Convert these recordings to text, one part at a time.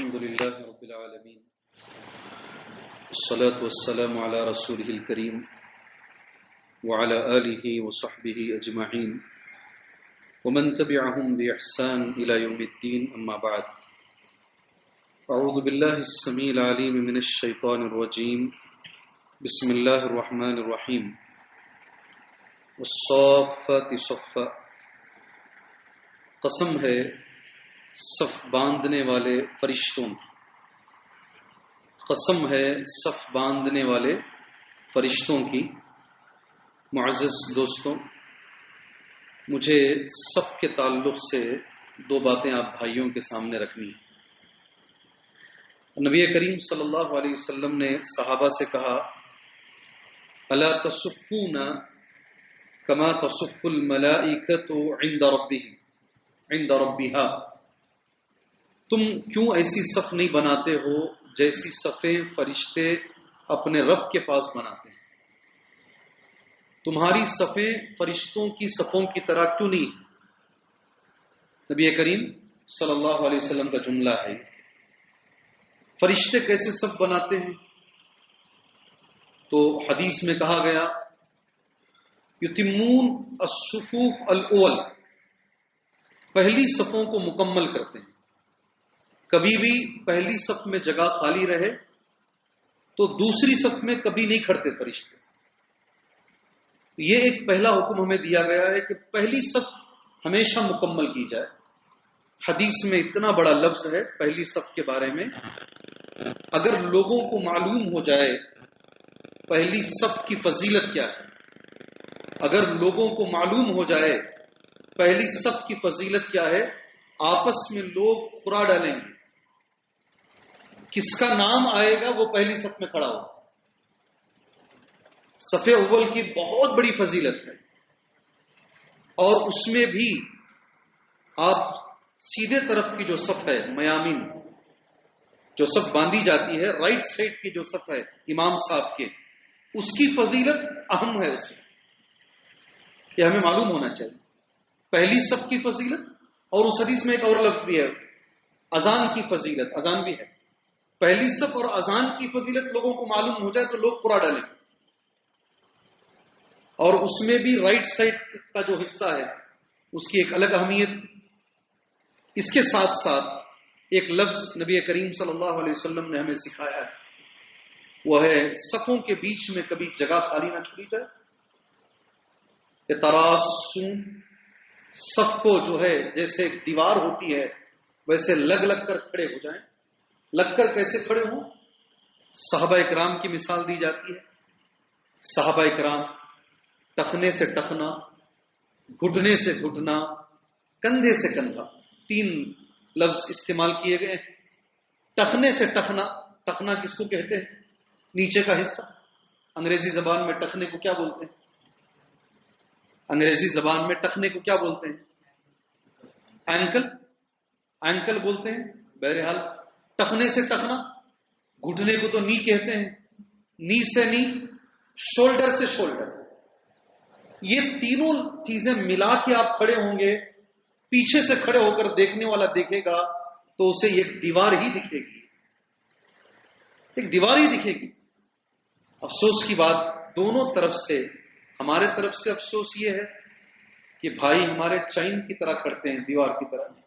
الحمد لله رب العالمين والصلاة والسلام على رسوله الكريم وعلى آله وصحبه أجمعين ومن تبعهم بإحسان إلى يوم الدين أما بعد أعوذ بالله السميع العليم من الشيطان الرجيم بسم الله الرحمن الرحيم والصافات صفا قسم ہے صف باندھنے والے فرشتوں کی، قسم ہے صف باندھنے والے فرشتوں کی۔ معزز دوستوں، مجھے صف کے تعلق سے دو باتیں آپ بھائیوں کے سامنے رکھنی ہیں۔ نبی کریم صلی اللہ علیہ وسلم نے صحابہ سے کہا، الا تصفون کما تصف الملائکۃ عند ربهم عند ربها، تم کیوں ایسی صف نہیں بناتے ہو جیسی صفیں فرشتے اپنے رب کے پاس بناتے ہیں؟ تمہاری صفیں فرشتوں کی صفوں کی طرح کیوں نہیں؟ نبی کریم صلی اللہ علیہ وسلم کا جملہ ہے۔ فرشتے کیسے صف بناتے ہیں؟ تو حدیث میں کہا گیا، یتمون الصفوف الاول، پہلی صفوں کو مکمل کرتے ہیں۔ کبھی بھی پہلی صف میں جگہ خالی رہے تو دوسری صف میں کبھی نہیں کھڑتے فرشتے۔ یہ ایک پہلا حکم ہمیں دیا گیا ہے کہ پہلی صف ہمیشہ مکمل کی جائے۔ حدیث میں اتنا بڑا لفظ ہے پہلی صف کے بارے میں، اگر لوگوں کو معلوم ہو جائے پہلی صف کی فضیلت کیا ہے، اگر لوگوں کو معلوم ہو جائے پہلی صف کی فضیلت کیا ہے، آپس میں لوگ خرا ڈالیں گے، کس کا نام آئے گا وہ پہلی صف میں کھڑا ہو۔ صف اول کی بہت بڑی فضیلت ہے، اور اس میں بھی آپ سیدھے طرف کی جو صف ہے، میامین جو صف باندھی جاتی ہے، رائٹ سائڈ کی جو صف ہے امام صاحب کے، اس کی فضیلت اہم ہے۔ اس میں یہ ہمیں معلوم ہونا چاہیے، پہلی صف کی فضیلت۔ اور اس حدیث میں ایک اور لفظ بھی ہے، اذان کی فضیلت، اذان بھی ہے۔ پہلی صف اور اذان کی فضیلت لوگوں کو معلوم ہو جائے تو لوگ قرآن ڈالیں، اور اس میں بھی رائٹ سائڈ کا جو حصہ ہے اس کی ایک الگ اہمیت۔ اس کے ساتھ ساتھ ایک لفظ نبی کریم صلی اللہ علیہ وسلم نے ہمیں سکھایا ہے، وہ ہے صفوں کے بیچ میں کبھی جگہ خالی نہ چھوڑی جائے۔ تراسون، صف کو جو ہے جیسے ایک دیوار ہوتی ہے ویسے لگ لگ کر کھڑے ہو جائیں۔ لگ کر کیسے کھڑے ہوں؟ صحابہ اکرام کی مثال دی جاتی ہے۔ صحابہ اکرام ٹخنے سے ٹخنا، گھٹنے سے گھٹنا، کندھے سے کندھا، تین لفظ استعمال کیے گئے ہیں۔ ٹخنے سے ٹخنا، ٹخنا کس کو کہتے ہیں؟ نیچے کا حصہ۔ انگریزی زبان میں ٹخنے کو کیا بولتے ہیں؟ انگریزی زبان میں ٹخنے کو کیا بولتے ہیں؟ اینکل، اینکل بولتے ہیں۔ بہرحال ٹخنے سے ٹخنا، گھٹنے کو تو نی کہتے ہیں، نی سے نی، شولڈر سے شولڈر، یہ تینوں چیزیں ملا کے آپ کھڑے ہوں گے۔ پیچھے سے کھڑے ہو کر دیکھنے والا دیکھے گا تو اسے ایک دیوار ہی دکھے گی، ایک دیوار ہی دکھے گی۔ افسوس کی بات، دونوں طرف سے، ہمارے طرف سے افسوس یہ ہے کہ بھائی ہمارے چین کی طرح کرتے ہیں، دیوار کی طرح نہیں۔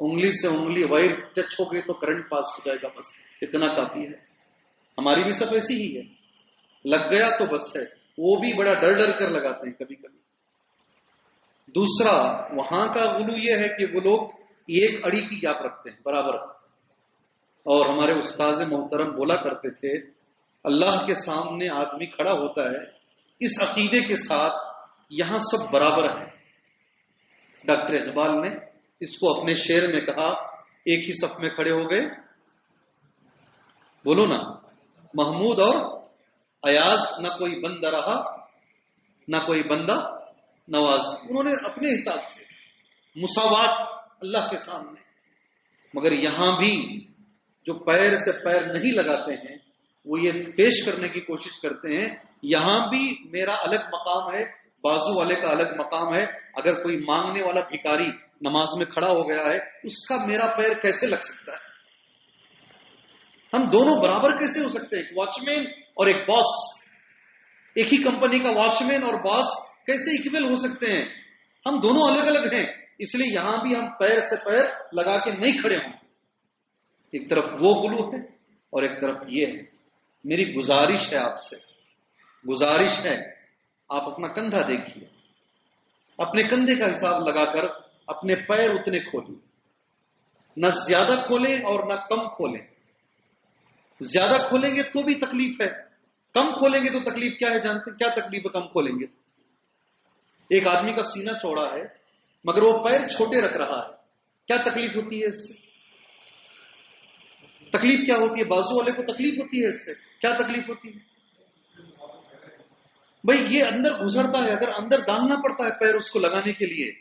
انگلی سے انگلی وائر ٹچ ہو گئی تو کرنٹ پاس ہو جائے گا، بس اتنا کافی ہے۔ ہماری بھی سب ایسی ہی ہے، لگ گیا تو بس ہے، وہ بھی بڑا ڈر ڈر کر لگاتے ہیں کبھی کبھی۔ دوسرا وہاں کا غلو یہ ہے کہ وہ لوگ ایک اڑی کی گیپ رکھتے ہیں برابر، اور ہمارے استاذ محترم بولا کرتے تھے، اللہ کے سامنے آدمی کھڑا ہوتا ہے اس عقیدے کے ساتھ یہاں سب برابر ہیں۔ ڈاکٹر اقبال نے اس کو اپنے شعر میں کہا، ایک ہی صف میں کھڑے ہو گئے، بولو نا، محمود اور ایاز، نہ کوئی بندہ رہا نہ کوئی بندہ نواز۔ انہوں نے اپنے حساب سے مساوات اللہ کے سامنے، مگر یہاں بھی جو پیر سے پیر نہیں لگاتے ہیں وہ یہ پیش کرنے کی کوشش کرتے ہیں، یہاں بھی میرا الگ مقام ہے، بازو والے کا الگ مقام ہے۔ اگر کوئی مانگنے والا بھکاری نماز میں کھڑا ہو گیا ہے، اس کا میرا پیر کیسے لگ سکتا ہے؟ ہم دونوں برابر کیسے ہو سکتے ہیں؟ ایک واچ مین اور ایک باس، ایک ہی کمپنی کا واچ مین اور باس کیسے اکول ہو سکتے ہیں؟ ہم دونوں الگ الگ ہیں، اس لیے یہاں بھی ہم پیر سے پیر لگا کے نہیں کھڑے ہوں. ایک طرف وہ غلو ہے اور ایک طرف یہ ہے. میری گزارش ہے آپ سے، گزارش ہے آپ اپنا کندھا دیکھیے، اپنے کندھے کا حساب لگا کر اپنے پیر اتنے کھولیں، نہ زیادہ کھولیں اور نہ کم کھولیں. زیادہ کھولیں گے تو بھی تکلیف ہے، کم کھولیں گے تو تکلیف کیا ہے جانتے ہیں؟ کیا تکلیف ہے کم کھولیں گے؟ ایک آدمی کا سینہ چوڑا ہے مگر وہ پیر چھوٹے رکھ رہا ہے، کیا تکلیف ہوتی ہے اس سے؟ تکلیف کیا ہوتی ہے؟ بازو والے کو تکلیف ہوتی ہے اس سے. کیا تکلیف ہوتی ہے بھائی؟ یہ اندر گزرتا ہے، اگر اندر ڈالنا پڑتا ہے پیر اس کو لگانے کے لیے.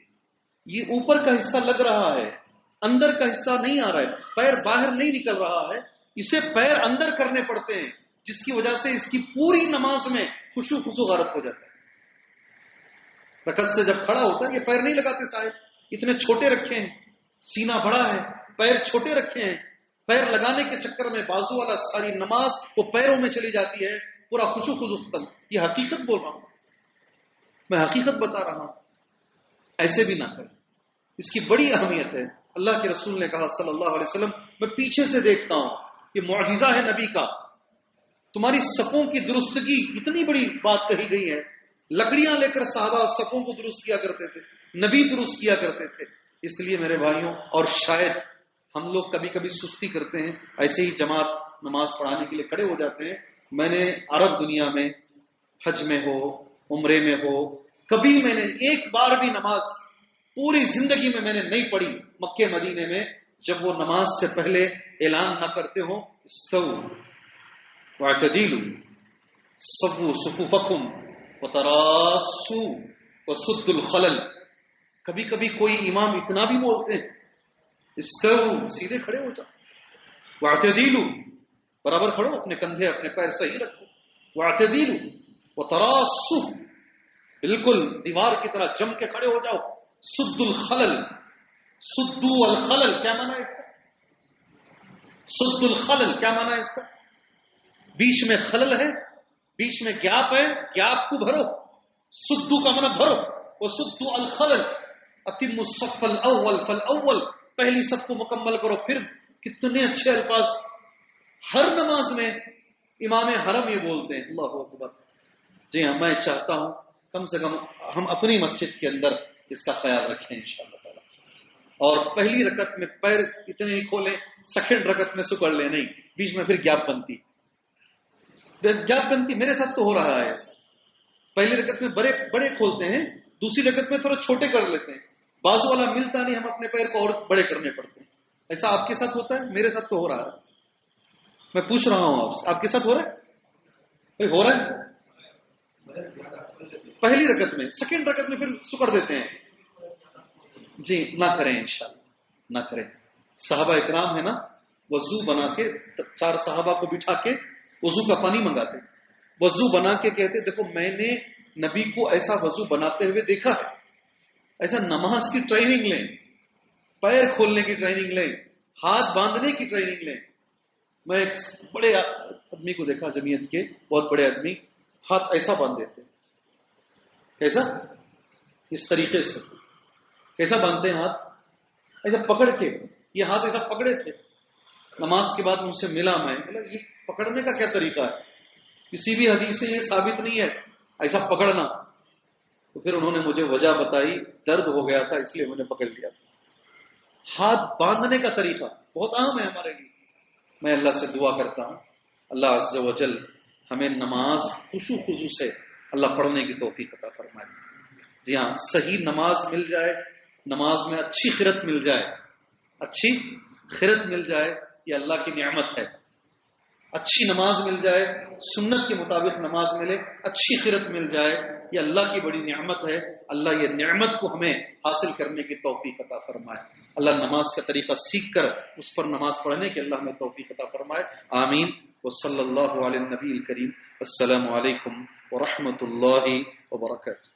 یہ اوپر کا حصہ لگ رہا ہے، اندر کا حصہ نہیں آ رہا ہے، پیر باہر نہیں نکل رہا ہے، اسے پیر اندر کرنے پڑتے ہیں، جس کی وجہ سے اس کی پوری نماز میں خشوع غارت ہو جاتا ہے. رکعت سے جب کھڑا ہوتا ہے یہ پیر نہیں لگاتے صاحب، اتنے چھوٹے رکھے ہیں، سینہ بڑا ہے، پیر چھوٹے رکھے ہیں، پیر لگانے کے چکر میں بازو والا ساری نماز وہ پیروں میں چلی جاتی ہے، پورا خشوع ختم. یہ حقیقت بول رہا ہوں، میں حقیقت بتا رہا ہوں. ایسے بھی نہ کریں، اس کی بڑی اہمیت ہے. اللہ کے رسول نے کہا صلی اللہ علیہ وسلم، میں پیچھے سے دیکھتا ہوں، یہ معجزہ ہے نبی کا، تمہاری صفوں کی درستگی، اتنی بڑی بات کہی گئی ہے. لکڑیاں لے کر صحابہ صفوں کو درست کیا کرتے تھے، نبی درست کیا کرتے تھے. اس لیے میرے بھائیوں، اور شاید ہم لوگ کبھی کبھی سستی کرتے ہیں، ایسے ہی جماعت نماز پڑھانے کے لیے کھڑے ہو جاتے ہیں. میں نے عرب دنیا میں حج میں ہو عمرے میں ہو، کبھی میں نے ایک بار بھی نماز پوری زندگی میں نے نہیں پڑھی مکے مدینے میں جب وہ نماز سے پہلے اعلان نہ کرتے ہو استو واعتدلوا صفوا صفوفکم وتراصوا وسدوا الخلل. کبھی کبھی کوئی امام اتنا بھی بولتے ہیں استو، سیدھے کھڑے ہو جاؤ، واعتدلوا برابر کھڑو، اپنے کندھے اپنے پیر صحیح رکھو، واعتدلوا وتراصوا بالکل دیوار کی طرح جم کے کھڑے ہو جاؤ، سدوا الخلل. سدوا الخلل کیا معنی ہے اس کا؟ سدوا الخلل کیا معنی ہے اس کا؟ بیچ میں خلل ہے، بیچ میں گیپ ہے، گیپ کو بھرو. سدو کا معنی بھرو، وسدوا الخلل اتموا الصف الاول فالاول، پہلی صف کو مکمل کرو. پھر کتنے اچھے الفاظ ہر نماز میں امام حرم یہ بولتے ہیں، اللہ اکبر. جی ہاں، میں چاہتا ہوں کم سے کم ہم اپنی مسجد کے اندر اس کا خیال رکھیں انشاءاللہ تعالی. اور پہلی رکعت میں پیر اتنے ہی کھولیں، سیکنڈ رکعت میں سکڑ لیں نہیں، بیچ میں پھر گیپ بنتی. میرے ساتھ تو ہو رہا ہے ایسا. پہلی رکعت میں بڑے بڑے کھولتے ہیں، دوسری رکعت میں تھوڑا چھوٹے کر لیتے ہیں، بازو والا ملتا نہیں، ہم اپنے پیر کو اور بڑے کرنے پڑتے ہیں. ایسا آپ کے ساتھ ہوتا ہے؟ میرے ساتھ تو ہو رہا ہے. میں پوچھ رہا ہوں آپ کے ساتھ ہو رہا ہے؟ بھائی ہو رہا ہے؟ پہلی رکعت میں، سیکنڈ رکعت میں پھر سکڑ دیتے ہیں. جی نہ کریں انشاءاللہ، نہ کریں. صحابہ اکرام ہے نا، وضو بنا کے 4 صحابہ کو بٹھا کے وضو کا پانی منگاتے، وضو بنا کے کہتے دیکھو میں نے نبی کو ایسا وضو بناتے ہوئے دیکھا ہے. ایسا نماز کی ٹریننگ لیں، پیر کھولنے کی ٹریننگ لیں، ہاتھ باندھنے کی ٹریننگ لیں. میں ایک بڑے آدمی کو دیکھا جمعیت کے، بہت بڑے آدمی، ہاتھ ایسا باندھتے تھے. کیسا؟ اس طریقے سے. کیسا باندھتے ہیں ہاتھ؟ ایسا پکڑ کے. یہ ہاتھ ایسا پکڑے تھے. نماز کے بعد ان سے ملا، میں بولا یہ پکڑنے کا کیا طریقہ ہے؟ کسی بھی حدیث سے یہ ثابت نہیں ہے ایسا پکڑنا. تو پھر انہوں نے مجھے وجہ بتائی، درد ہو گیا تھا اس لیے میں نے پکڑ لیا تھا. ہاتھ باندھنے کا طریقہ بہت اہم ہے ہمارے لیے. میں اللہ سے دعا کرتا ہوں اللہ عز و جل ہمیں نماز خشوع خضوع سے اللہ پڑھنے کی توفیق عطا فرمائے. جی ہاں، صحیح نماز مل جائے، نماز میں اچھی خیرت مل جائے، اچھی خیرت مل جائے، یہ اللہ کی نعمت ہے. اچھی نماز مل جائے، سنت کے مطابق نماز ملے، اچھی خیرت مل جائے، یہ اللہ کی بڑی نعمت ہے. اللہ یہ نعمت کو ہمیں حاصل کرنے کی توفیق عطا فرمائے. اللہ نماز کا طریقہ سیکھ کر اس پر نماز پڑھنے کی اللہ ہمیں توفیق عطا فرمائے. آمین. وصلی اللہ علی النبی الکریم. السلام علیکم ورحمۃ اللہ وبرکاتہ.